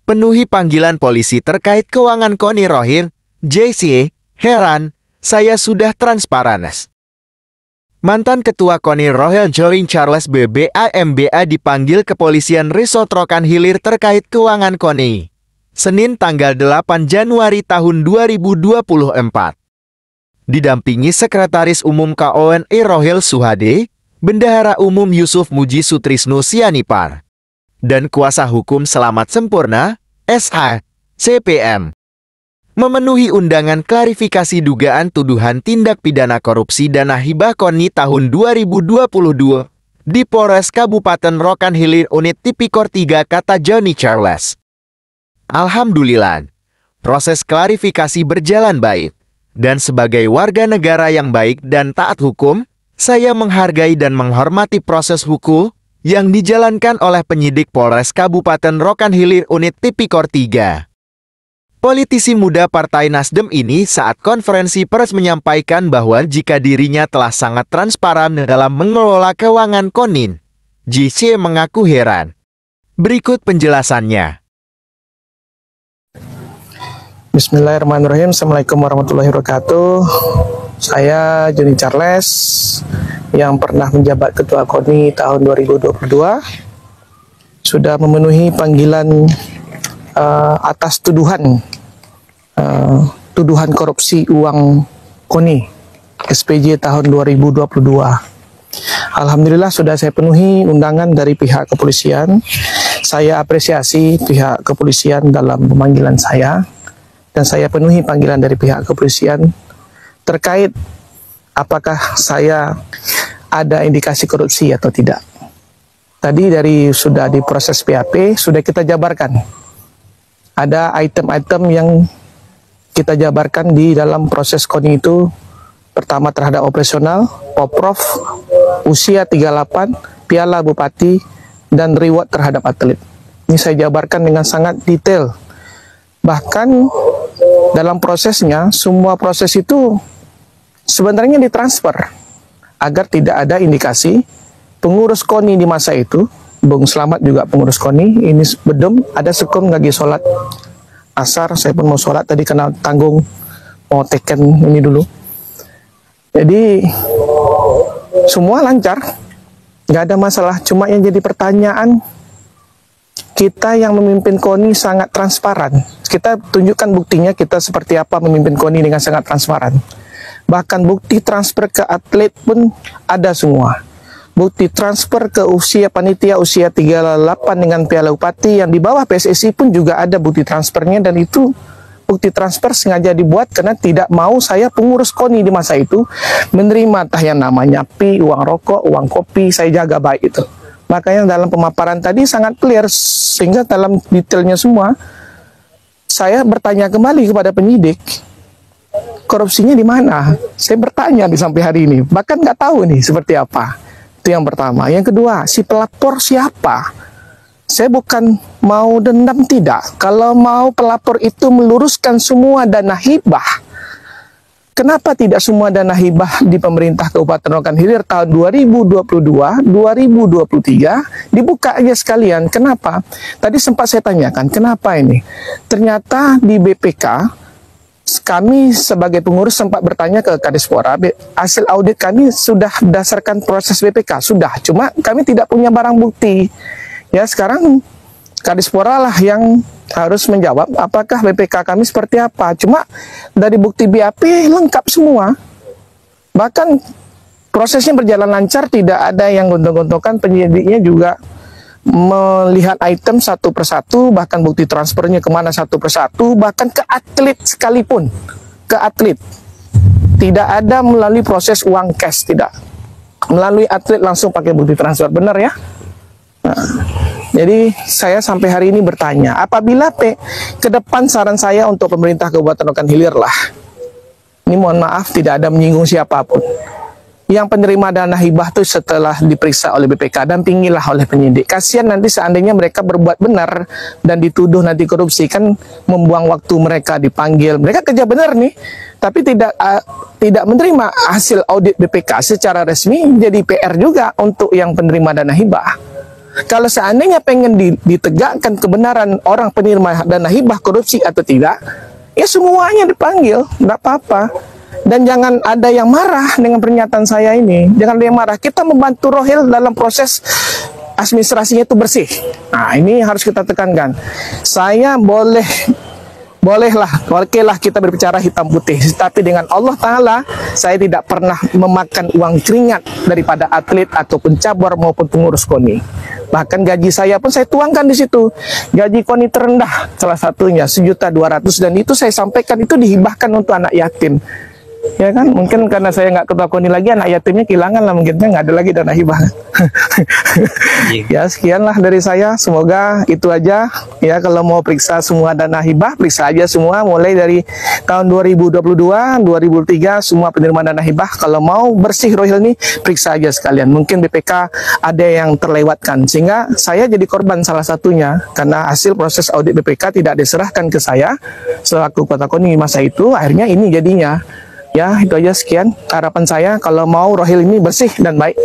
Penuhi panggilan polisi terkait keuangan Connie Rohir, JC, heran, saya sudah transparan. Mantan Ketua Connie Rohir Join Charles BBAMBA dipanggil kepolisian Resort Rokan Hilir terkait keuangan Connie. Senin tanggal 8 Januari tahun 2024. Didampingi Sekretaris Umum KONI Rohil Suhade, Bendahara Umum Yusuf Muji Sutrisno Sianipar, dan Kuasa Hukum Selamat Sempurna, SH, CPM. Memenuhi undangan klarifikasi dugaan tuduhan tindak pidana korupsi dana hibah Connie tahun 2022 di Polres Kabupaten Rokan Hilir Unit Tipikor 3, kata Johnny Charles. Alhamdulillah, proses klarifikasi berjalan baik, dan sebagai warga negara yang baik dan taat hukum, saya menghargai dan menghormati proses hukum yang dijalankan oleh penyidik Polres Kabupaten Rokan Hilir Unit Tipikor 3. Politisi muda Partai Nasdem ini saat konferensi pers menyampaikan bahwa jika dirinya telah sangat transparan dalam mengelola keuangan Connie, JC mengaku heran. Berikut penjelasannya. Bismillahirrahmanirrahim. Assalamualaikum warahmatullahi wabarakatuh. Saya Johnny Charles yang pernah menjabat Ketua KONI tahun 2022, sudah memenuhi panggilan atas tuduhan korupsi uang KONI SPJ tahun 2022. Alhamdulillah sudah saya penuhi undangan dari pihak kepolisian. Saya apresiasi pihak kepolisian dalam pemanggilan saya, dan saya penuhi panggilan dari pihak kepolisian terkait apakah saya ada indikasi korupsi atau tidak. Tadi sudah di proses PAP, sudah kita jabarkan. Ada item-item yang kita jabarkan di dalam proses KONI itu. Pertama terhadap operasional, Poprov, usia 38, piala bupati, dan reward terhadap atlet. Ini saya jabarkan dengan sangat detail. Bahkan dalam prosesnya, semua proses itu sebenarnya ditransfer agar tidak ada indikasi pengurus KONI di masa itu. Bung Slamet juga pengurus KONI, ini bedem, ada sekum lagi sholat asar, saya pun mau sholat tadi karena tanggung mau teken ini dulu. Jadi semua lancar, nggak ada masalah. Cuma yang jadi pertanyaan, kita yang memimpin KONI sangat transparan. Kita tunjukkan buktinya kita seperti apa memimpin KONI dengan sangat transparan. Bahkan bukti transfer ke atlet pun ada semua. Bukti transfer ke usia panitia usia 38 dengan piala bupati yang di bawah PSSI pun juga ada bukti transfernya, dan itu bukti transfer sengaja dibuat karena tidak mau saya pengurus KONI di masa itu menerima entah yang namanya uang rokok, uang kopi, saya jaga baik itu. Makanya dalam pemaparan tadi sangat clear, sehingga dalam detailnya semua saya bertanya kembali kepada penyidik, korupsinya di mana? Saya bertanya sampai hari ini, bahkan nggak tahu nih seperti apa. Itu yang pertama. Yang kedua, si pelapor siapa? Saya bukan mau dendam, tidak. Kalau mau pelapor itu meluruskan semua dana hibah, kenapa tidak semua dana hibah di pemerintah Kabupaten Rokan Hilir tahun 2022, 2023 dibuka aja sekalian? Kenapa? Tadi sempat saya tanyakan, kenapa ini? Ternyata di BPK, kami sebagai pengurus sempat bertanya ke Kadispora, hasil audit kami sudah berdasarkan proses BPK, sudah. Cuma kami tidak punya barang bukti. Ya sekarang Kadispora lah yang harus menjawab apakah BPK kami seperti apa. Cuma dari bukti BAP lengkap semua. Bahkan prosesnya berjalan lancar, tidak ada yang gontok-gontokan. Penyidiknya juga melihat item satu persatu, bahkan bukti transfernya kemana satu persatu, bahkan ke atlet sekalipun. Ke atlet. Tidak ada melalui proses uang cash, tidak. Melalui atlet langsung pakai bukti transfer, benar ya? Nah, jadi saya sampai hari ini bertanya, apabila ke depan saran saya untuk pemerintah Kabupaten Rokan Hilir lah, ini mohon maaf tidak ada menyinggung siapapun, yang penerima dana hibah itu setelah diperiksa oleh BPK, dampingilah oleh penyidik. Kasihan nanti seandainya mereka berbuat benar dan dituduh nanti korupsi, kan membuang waktu mereka dipanggil. Mereka kerja benar nih, tapi tidak menerima hasil audit BPK secara resmi, jadi PR juga untuk yang penerima dana hibah. Kalau seandainya pengen ditegakkan kebenaran orang penerima dana hibah korupsi atau tidak, ya semuanya dipanggil, tidak apa-apa. Dan jangan ada yang marah dengan pernyataan saya ini. Jangan ada yang marah. Kita membantu Rohel dalam proses administrasinya itu bersih. Nah, ini harus kita tekankan. Saya bolehlah, okelah kita berbicara hitam putih. Tapi dengan Allah Ta'ala, saya tidak pernah memakan uang keringat daripada atlet ataupun cabur maupun pengurus KONI. Bahkan gaji saya pun saya tuangkan di situ. Gaji KONI terendah salah satunya 1.200.000, dan itu saya sampaikan itu dihibahkan untuk anak yatim. Ya kan, mungkin karena saya nggak ketua KONI lagi, anak yatimnya kehilangan lah, mungkin nggak ada lagi dana hibah. Ya, sekianlah dari saya. Semoga itu aja. Ya, kalau mau periksa semua dana hibah, periksa aja semua mulai dari tahun 2022, 2003 semua penerima dana hibah. Kalau mau bersih Rohel ini, periksa aja sekalian. Mungkin BPK ada yang terlewatkan, sehingga saya jadi korban salah satunya karena hasil proses audit BPK tidak diserahkan ke saya selaku ketua KONI masa itu. Akhirnya ini jadinya. Ya, itu aja, sekian harapan saya. Kalau mau Rohel ini bersih dan baik,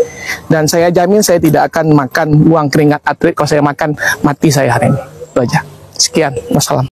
dan saya jamin saya tidak akan makan uang keringat atlet. Kalau saya makan, mati saya hari ini. Itu aja, sekian, wassalam.